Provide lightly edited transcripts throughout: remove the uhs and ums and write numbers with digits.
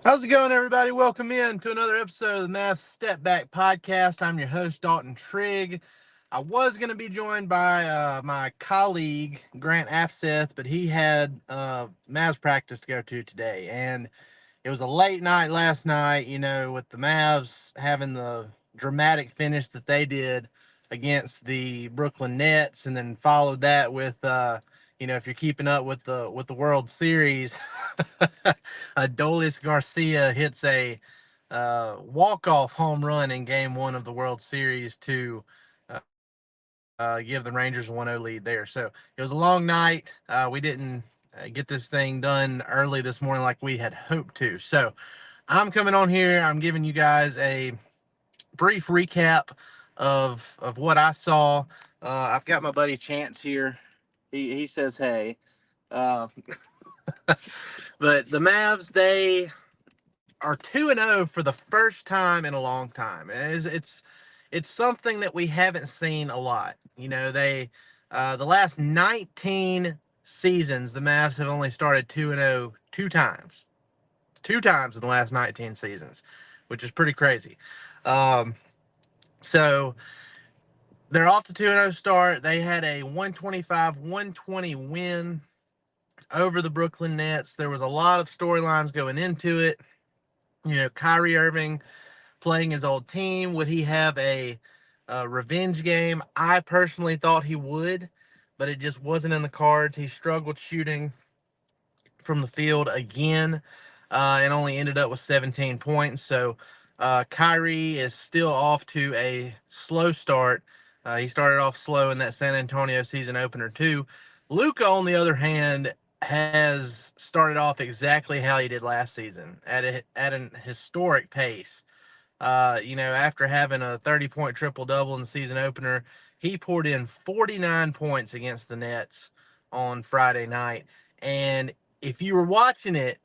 How's it going, everybody? Welcome in to another episode of the Mavs Step Back Podcast. I'm your host, Dalton Trigg. I was going to be joined by my colleague, Grant Afseth, but he had Mavs practice to go to today. And it was a late night last night, with the Mavs having the dramatic finish that they did against the Brooklyn Nets, and then followed that with if you're keeping up with the World Series, Adolis Garcia hits a walk-off home run in Game 1 of the World Series to give the Rangers a 1-0 lead there. So it was a long night. We didn't get this thing done early this morning like we had hoped to. So I'm coming on here. I'm giving you guys a brief recap of what I saw. I've got my buddy Chance here. He says hey. Uh, but the Mavs, they are 2-0 for the first time in a long time. It's something that we haven't seen a lot. They the last 19 seasons, the Mavs have only started 2-0 two times. Two times in the last 19 seasons, which is pretty crazy. So they're off to 2-0 start. They had a 125-120 win over the Brooklyn Nets. There was a lot of storylines going into it. Kyrie Irving playing his old team. Would he have a revenge game? I personally thought he would, but it just wasn't in the cards. He struggled shooting from the field again, and only ended up with 17 points. So Kyrie is still off to a slow start. He started off slow in that San Antonio season opener too. Luka, on the other hand, has started off exactly how he did last season, at an historic pace. After having a 30-point triple-double in the season opener, he poured in 49 points against the Nets on Friday night. And if you were watching it,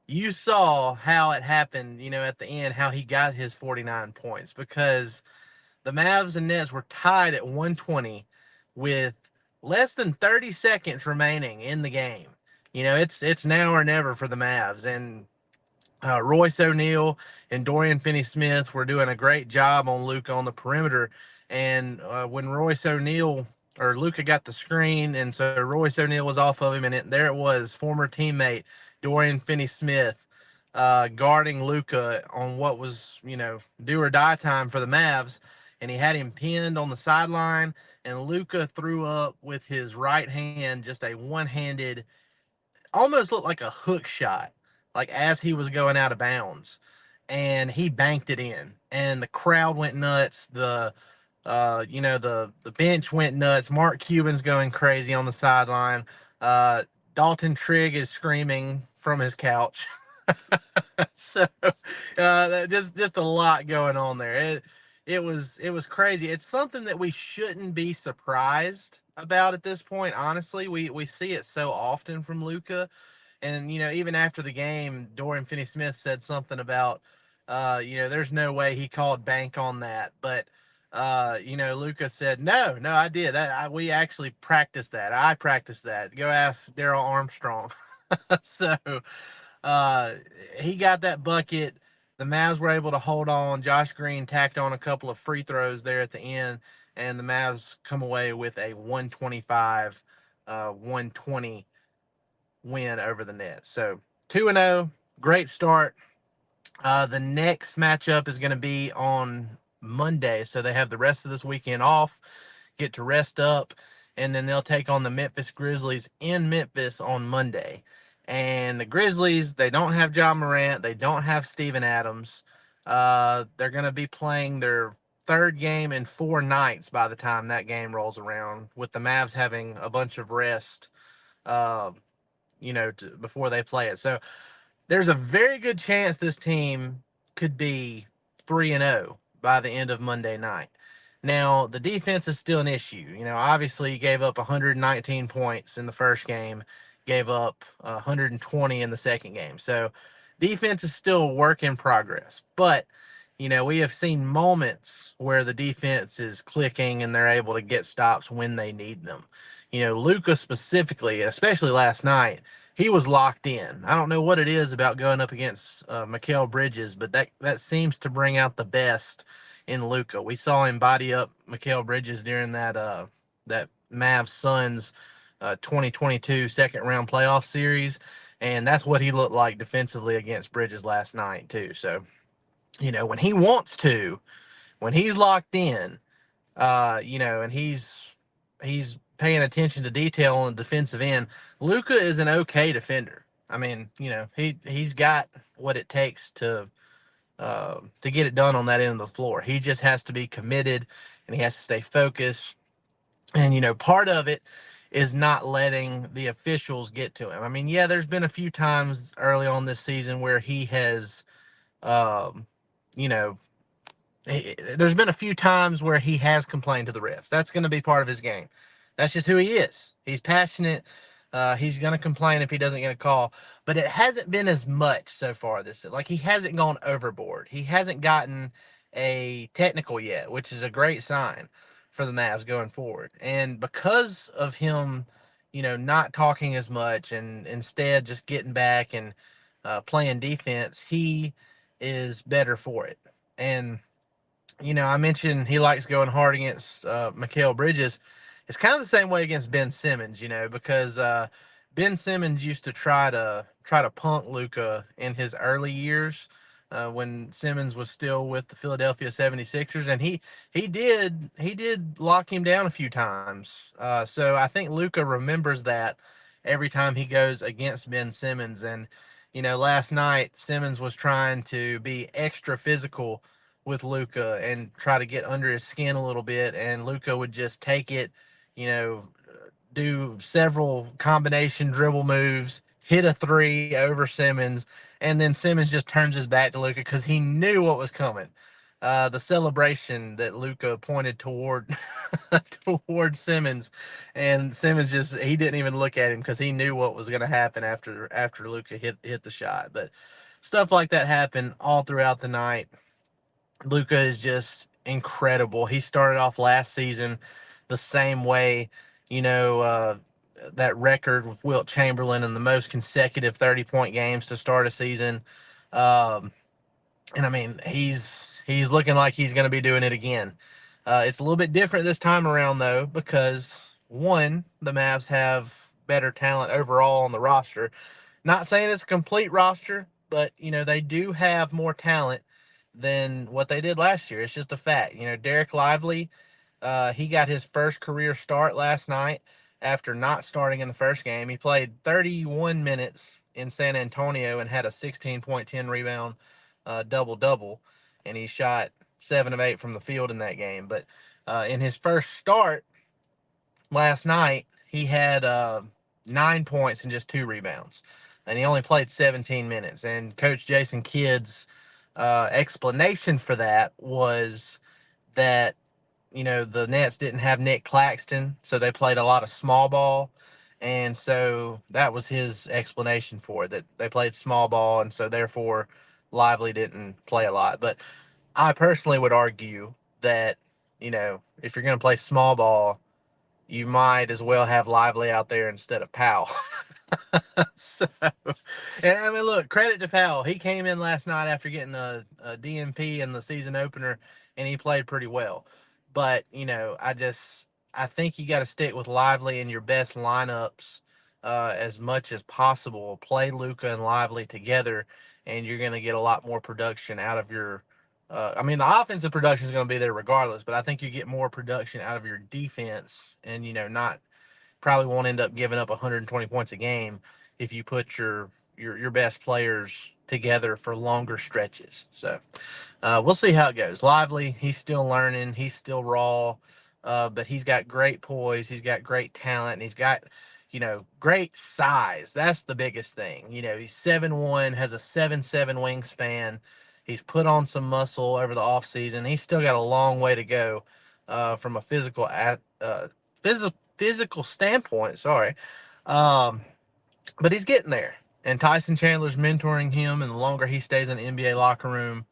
you saw how it happened, at the end, how he got his 49 points, because the Mavs and Nets were tied at 120 with less than 30 seconds remaining in the game. It's now or never for the Mavs. And Royce O'Neal and Dorian Finney-Smith were doing a great job on Luka on the perimeter. And when Royce O'Neal or Luka got the screen, and so Royce O'Neal was off of him, and there it was, former teammate Dorian Finney-Smith guarding Luka on what was, do or die time for the Mavs. And he had him pinned on the sideline, and Luka threw up with his right hand just a one-handed, almost looked like a hook shot, like as he was going out of bounds, and he banked it in, and the crowd went nuts. The bench went nuts. Mark Cuban's going crazy on the sideline. Dalton Trigg is screaming from his couch. So just a lot going on there. It was crazy. It's something that we shouldn't be surprised about at this point. Honestly, we see it so often from Luka, and even after the game, Dorian Finney-Smith said something about there's no way he called bank on that, but Luka said no, I did that. We actually practiced that. I practiced that. Go ask Daryl Armstrong. So uh, he got that bucket. The Mavs were able to hold on. Josh Green tacked on a couple of free throws there at the end, and the Mavs come away with a 125 120 win over the Nets. So 2-0, great start. The next matchup is going to be on Monday, so they have the rest of this weekend off, get to rest up, and then they'll take on the Memphis Grizzlies in Memphis on Monday. And the Grizzlies, they don't have John Morant, they don't have Steven Adams. They're going to be playing their third game in 4 nights by the time that game rolls around, with the Mavs having a bunch of rest, uh, before they play it. So there's a very good chance this team could be 3-0 by the end of Monday night. Now, the defense is still an issue. Obviously, you gave up 119 points in the first game, gave up 120 in the second game. So, defense is still a work in progress. But, we have seen moments where the defense is clicking and they're able to get stops when they need them. Luka specifically, especially last night, he was locked in. I don't know what it is about going up against Mikal Bridges, but that seems to bring out the best in Luka. We saw him body up Mikal Bridges during that Mavs Suns 2022 second round playoff series, and that's what he looked like defensively against Bridges last night too. So when he wants to, when he's locked in, and he's paying attention to detail on the defensive end. Luka is an okay defender. I mean, he's got what it takes to get it done on that end of the floor. He just has to be committed and he has to stay focused. And part of it is not letting the officials get to him. I mean, yeah, there's been a few times early on this season where he has, um, you know, there's been a few times where he has complained to the refs. That's going to be part of his game. That's just who he is. He's passionate. He's going to complain if he doesn't get a call, but it hasn't been as much so far this. Like, he hasn't gone overboard. He hasn't gotten a technical yet, which is a great sign for the Mavs going forward. And because of him, not talking as much and instead just getting back and playing defense, he is better for it. And I mentioned he likes going hard against Mikal Bridges. It's kind of the same way against Ben Simmons, because Ben Simmons used to try to punk Luka in his early years when Simmons was still with the Philadelphia 76ers, and he did lock him down a few times. So I think Luka remembers that every time he goes against Ben Simmons. And last night Simmons was trying to be extra physical with Luka and try to get under his skin a little bit, and Luka would just take it, you know, do several combination dribble moves, hit a three over Simmons, and then Simmons just turns his back to Luka because he knew what was coming. The celebration that Luka pointed toward toward Simmons, and Simmons he didn't even look at him because he knew what was going to happen after Luka hit the shot. But stuff like that happened all throughout the night. Luka is just incredible. He started off last season the same way, you know, uh, that record with Wilt Chamberlain and the most consecutive 30-point games to start a season. Um, and I mean, he's looking like he's going to be doing it again. It's a little bit different this time around though, because one, the Mavs have better talent overall on the roster. Not saying it's a complete roster, but they do have more talent than what they did last year. It's just a fact. Dereck Lively, he got his first career start last night after not starting in the first game. He played 31 minutes in San Antonio and had a 16.10 rebound double double, and he shot 7 of 8 from the field in that game. But in his first start last night, he had 9 points and just 2 rebounds, and he only played 17 minutes. And Coach Jason Kidd's explanation for that was that the Nets didn't have Nick Claxton, so they played a lot of small ball, and so that was his explanation for it, that they played small ball, and so therefore Lively didn't play a lot. But I personally would argue that if you're going to play small ball, you might as well have Lively out there instead of Powell. So, and I mean, look, credit to Powell. He came in last night after getting a DNP in the season opener, and he played pretty well. But I think you got to stick with Lively in your best lineups as much as possible. Play Luka and Lively together, and you're going to get a lot more production out of your. I mean, the offensive production is going to be there regardless, but I think you get more production out of your defense, and not probably won't end up giving up 120 points a game if you put your best players together for longer stretches. So we'll see how it goes. Lively, he's still learning. He's still raw, but he's got great poise. He's got great talent. And he's got, great size. That's the biggest thing. He's 7'1", has a 7'7" wingspan. He's put on some muscle over the offseason. He's still got a long way to go from a physical standpoint. Sorry. Um, but he's getting there. And Tyson Chandler's mentoring him, and the longer he stays in the NBA locker room,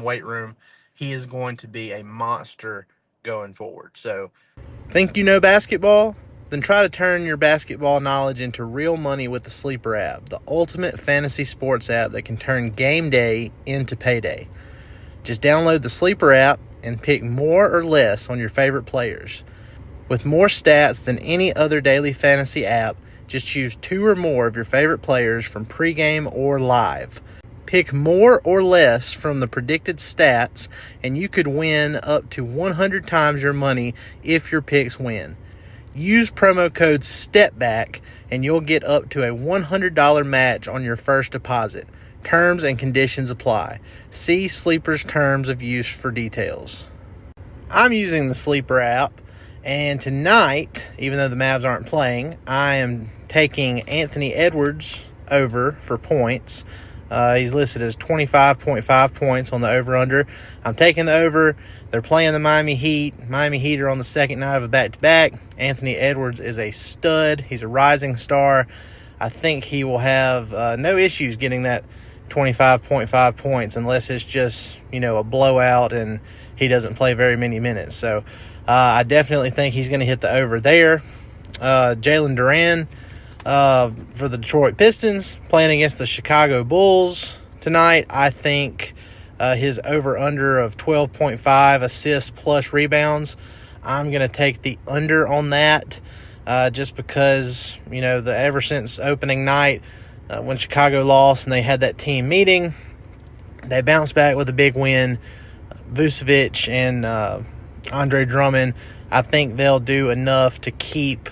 weight room, he is going to be a monster going forward. So, think you know basketball? Then try to turn your basketball knowledge into real money with the Sleeper app, the ultimate fantasy sports app that can turn game day into payday. Just download the Sleeper app and pick more or less on your favorite players. With more stats than any other daily fantasy app, just choose 2 or more of your favorite players from pregame or live. Pick more or less from the predicted stats, and you could win up to 100 times your money if your picks win. Use promo code STEPBACK, and you'll get up to a $100 match on your first deposit. Terms and conditions apply. See Sleeper's terms of use for details. I'm using the Sleeper app, and tonight, even though the Mavs aren't playing, I am taking Anthony Edwards over for points. He's listed as 25.5 points on the over-under. I'm taking the over. They're playing the Miami Heat. Miami Heat are on the second night of a back-to-back. Anthony Edwards is a stud. He's a rising star. I think he will have no issues getting that 25.5 points unless it's just, a blowout and he doesn't play very many minutes. So I definitely think he's going to hit the over there. Jalen Duran for the Detroit Pistons playing against the Chicago Bulls tonight. I think his over-under of 12.5 assists plus rebounds, I'm going to take the under on that just because, ever since opening night when Chicago lost and they had that team meeting, they bounced back with a big win. Vucevic and Andre Drummond, I think they'll do enough to keep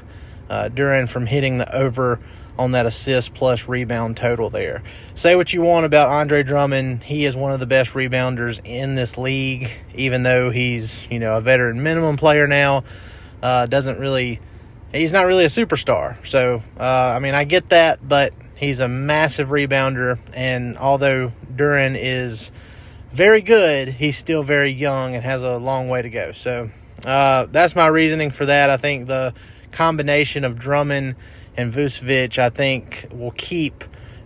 Duran from hitting the over on that assist plus rebound total there. Say what you want about Andre Drummond. He is one of the best rebounders in this league, even though he's, a veteran minimum player now. He's not really a superstar. So, I get that, but he's a massive rebounder. And although Duran is very good, he's still very young and has a long way to go. So, that's my reasoning for that. I think the combination of Drummond and Vucevic, I think, will keep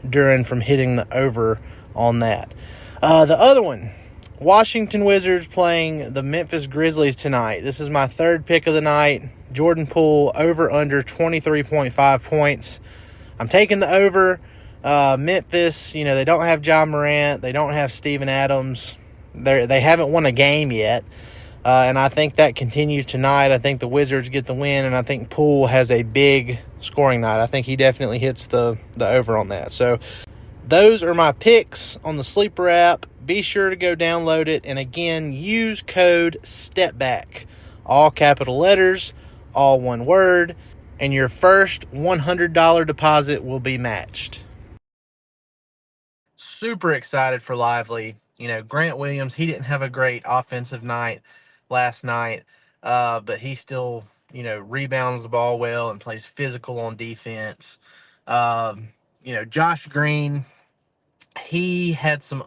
Duran from hitting the over on that. The other one, Washington Wizards playing the Memphis Grizzlies tonight. This is my third pick of the night. Jordan Poole over under 23.5 points. I'm taking the over. Memphis, they don't have Ja Morant. They don't have Steven Adams. They haven't won a game yet. And I think that continues tonight. I think the Wizards get the win, and I think Poole has a big scoring night. I think he definitely hits the over on that. So those are my picks on the Sleeper app. Be sure to go download it. And again, use code STEPBACK. All capital letters, all one word, and your first $100 deposit will be matched. Super excited for Lively. Grant Williams, he didn't have a great offensive night last night, but he still, rebounds the ball well and plays physical on defense. Josh Green, he had some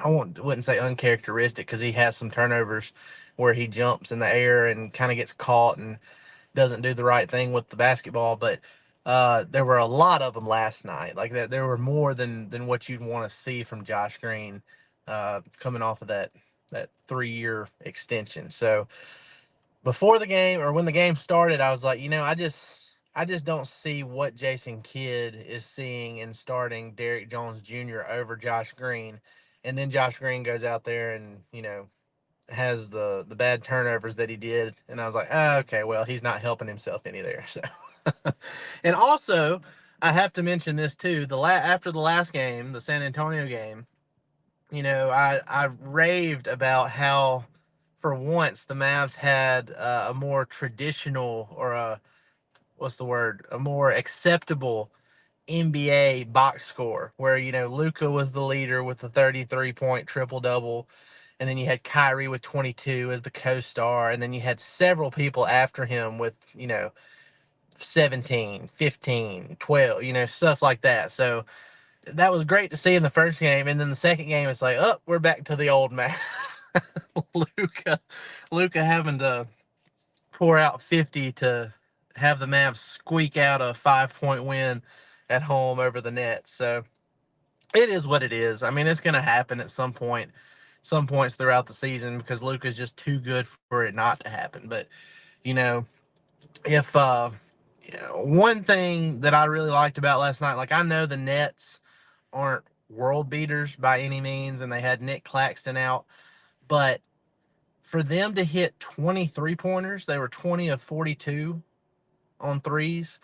wouldn't say uncharacteristic, because he has some turnovers where he jumps in the air and kind of gets caught and doesn't do the right thing with the basketball, but there were a lot of them last night. Like that, there were more than what you'd want to see from Josh Green coming off of that 3-year extension. So before the game, or when the game started, I was like, I just don't see what Jason Kidd is seeing in starting Derrick Jones Jr. over Josh Green. And then Josh Green goes out there and, has the bad turnovers that he did. And I was like, oh, okay, well, he's not helping himself any there. So, and also, I have to mention this too. After the last game, the San Antonio game, I raved about how, for once, the Mavs had a more traditional, or a more acceptable NBA box score, where, Luka was the leader with the 33-point triple-double, and then you had Kyrie with 22 as the co-star, and then you had several people after him with, 17, 15, 12, stuff like that. So that was great to see in the first game, and then the second game, it's like, oh, we're back to the old man. Luka having to pour out 50 to have the Mavs squeak out a 5-point win at home over the Nets. So it is what it is. It's going to happen at some points throughout the season, because Luka's just too good for it not to happen. But, if one thing that I really liked about last night, like I know the Nets aren't world beaters by any means, and they had Nick Claxton out, but for them to hit 23 pointers, they were 20 of 42 on threes.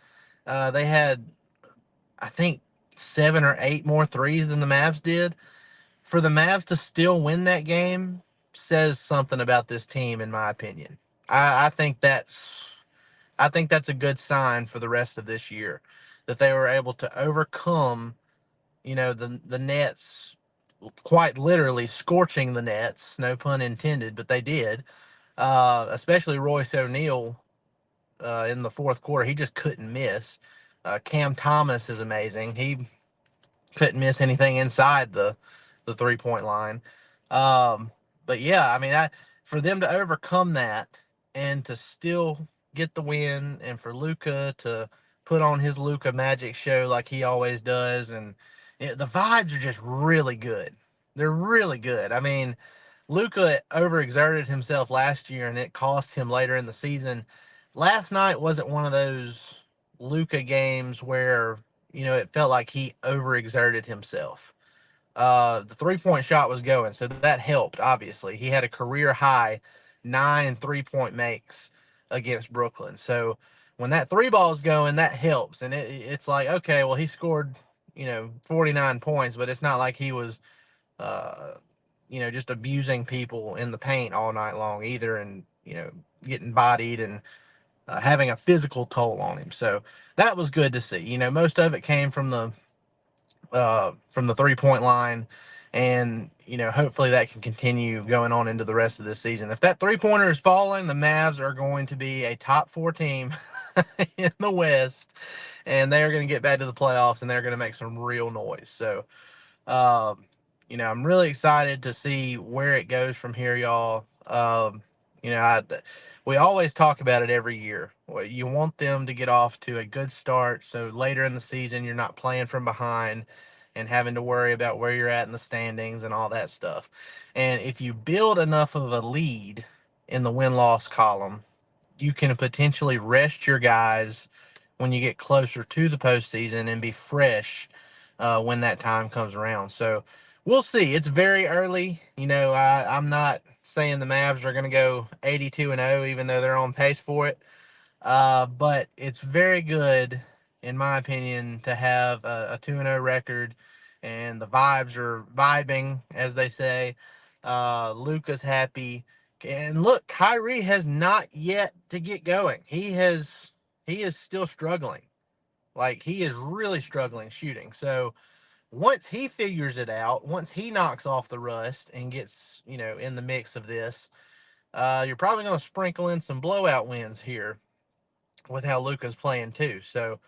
They had, I think, 7 or 8 more threes than the Mavs did. For the Mavs to still win that game says something about this team, in my opinion. I, I think that's I think that's a good sign for the rest of this year that they were able to overcome, the Nets, quite literally scorching the Nets, no pun intended, but they did. Especially Royce O'Neal in the fourth quarter, he just couldn't miss. Cam Thomas is amazing. He couldn't miss anything inside the 3 point line. Um, but yeah, I mean, for them to overcome that and to still get the win, and for Luka to put on his Luka magic show like he always does, and the vibes are just really good. They're really good. I mean, Luka overexerted himself last year, and it cost him later in the season. Last night wasn't one of those Luka games where it felt like he overexerted himself. The 3 point shot was going, so that helped. Obviously, he had a career high 9 3 point makes against Brooklyn. So when that three ball's going, that helps, and it's like, okay, well, he scored 49 points, but it's not like he was uh, just abusing people in the paint all night long either, and getting bodied and having a physical toll on him. So that was good to see. Most of it came from the 3 point line, and hopefully that can continue going on into the rest of this season. If that 3 pointer is falling, the Mavs are going to be a top 4 team in the West, and they are going to get back to the playoffs, and they're going to make some real noise. So um, I'm really excited to see where it goes from here, y'all. You know, I, we always talk about it every year. Well, you want them to get off to a good start, so later in the season you're not playing from behind and having to worry about where you're at in the standings and all that stuff. And if you build enough of a lead in the win-loss column, you can potentially rest your guys when you get closer to the postseason and be fresh when that time comes around. So we'll see. It's very early. I'm not saying the Mavs are going to go 82-0, even though they're on pace for it. But it's very good, in my opinion, to have a 2-0 record, and the vibes are vibing, as they say. Luka's happy. And look, Kyrie has not yet to get going. He is still struggling. Like, he is really struggling shooting. So once he figures it out, once he knocks off the rust and gets, in the mix of this, you're probably going to sprinkle in some blowout wins here with how Luka's playing too. So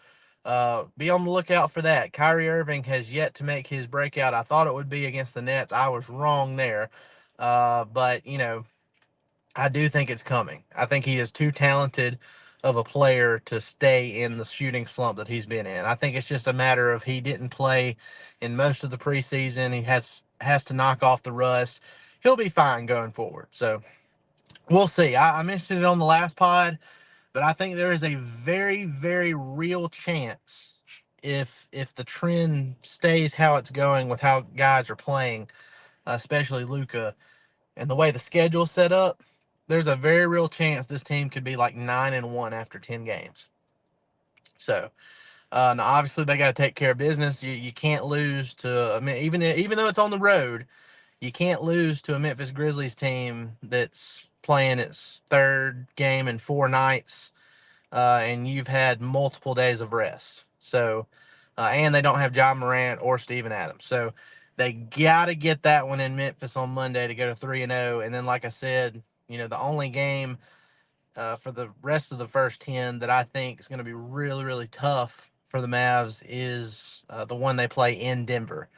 be on the lookout for that. Kyrie Irving has yet to make his breakout. I thought it would be against the Nets. I was wrong there. But I do think it's coming. I think he is too talented of a player to stay in the shooting slump that he's been in. I think it's just a matter of he didn't play in most of the preseason. He has to knock off the rust. He'll be fine going forward. So we'll see. I mentioned it on the last pod, but I think there is a very, very real chance, if the trend stays how it's going with how guys are playing, especially Luka, and the way the schedule's set up, there's a very real chance this team could be like 9-1 after 10 games. So now obviously they got to take care of business. You can't lose to, I mean, even though it's on the road, you can't lose to a Memphis Grizzlies team that's playing its third game in 4 nights, and you've had multiple days of rest. So, and they don't have John Morant or Steven Adams. So they got to get that one in Memphis on Monday to go to 3-0. And then, like I said, the only game for the rest of the first 10 that I think is going to be really, really tough for the Mavs is the one they play in Denver,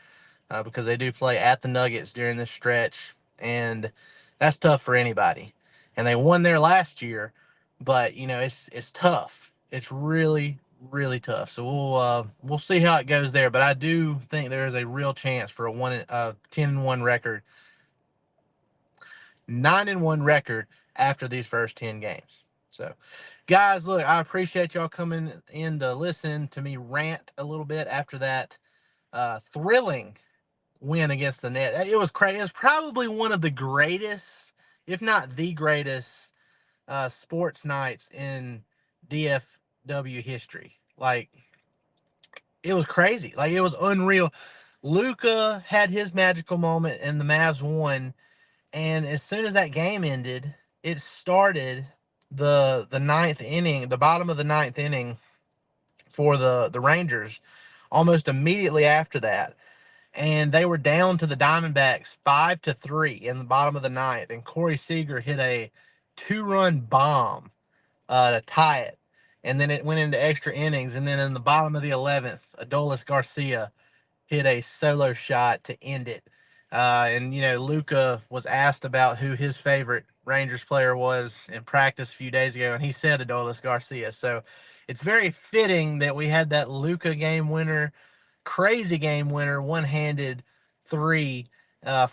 because they do play at the Nuggets during this stretch, and that's tough for anybody. And they won there last year, but it's tough. It's really, really tough. So we'll see how it goes there. But I do think there is a real chance for a 10-1 record, 9-1 record after these first 10 games. So Guys, look, I appreciate y'all coming in to listen to me rant a little bit after that thrilling win against the Nets. It was crazy. It was probably one of the greatest, if not the greatest, sports nights in DFW history. Like, it was crazy. Like, it was unreal. Luka had his magical moment and the Mavs won. And as soon as that game ended, it started the ninth inning, the bottom of the ninth inning for the Rangers almost immediately after that. And they were down to the Diamondbacks 5-3 in the bottom of the ninth. And Corey Seager hit a 2-run bomb to tie it. And then it went into extra innings. And then in the bottom of the 11th, Adolis Garcia hit a solo shot to end it. And, Luka was asked about who his favorite Rangers player was in practice a few days ago, and he said Adolis Garcia. So it's very fitting that we had that Luka game winner, crazy game winner, one-handed three,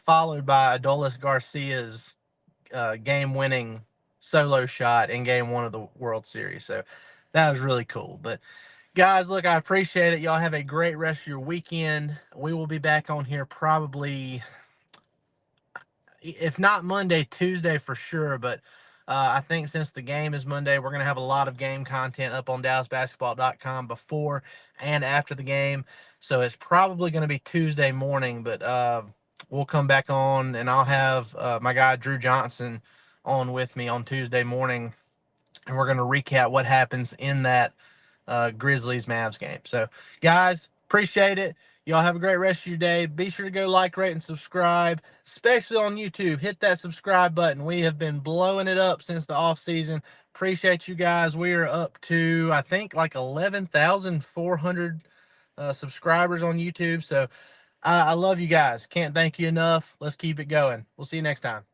followed by Adolis Garcia's game-winning solo shot in Game 1 of the World Series. So that was really cool. But guys, look, I appreciate it. Y'all have a great rest of your weekend. We will be back on here probably, if not Monday, Tuesday for sure. But I think since the game is Monday, we're going to have a lot of game content up on DallasBasketball.com before and after the game. So it's probably going to be Tuesday morning, but we'll come back on and I'll have my guy Drew Johnson on with me on Tuesday morning. And we're going to recap what happens in that Grizzlies Mavs game. So, guys, appreciate it. Y'all have a great rest of your day. Be sure to go like, rate, and subscribe, especially on YouTube. Hit that subscribe button. We have been blowing it up since the off season. Appreciate you guys. We are up to, I think, like 11,400 subscribers on YouTube. So I love you guys. Can't thank you enough. Let's keep it going. We'll see you next time.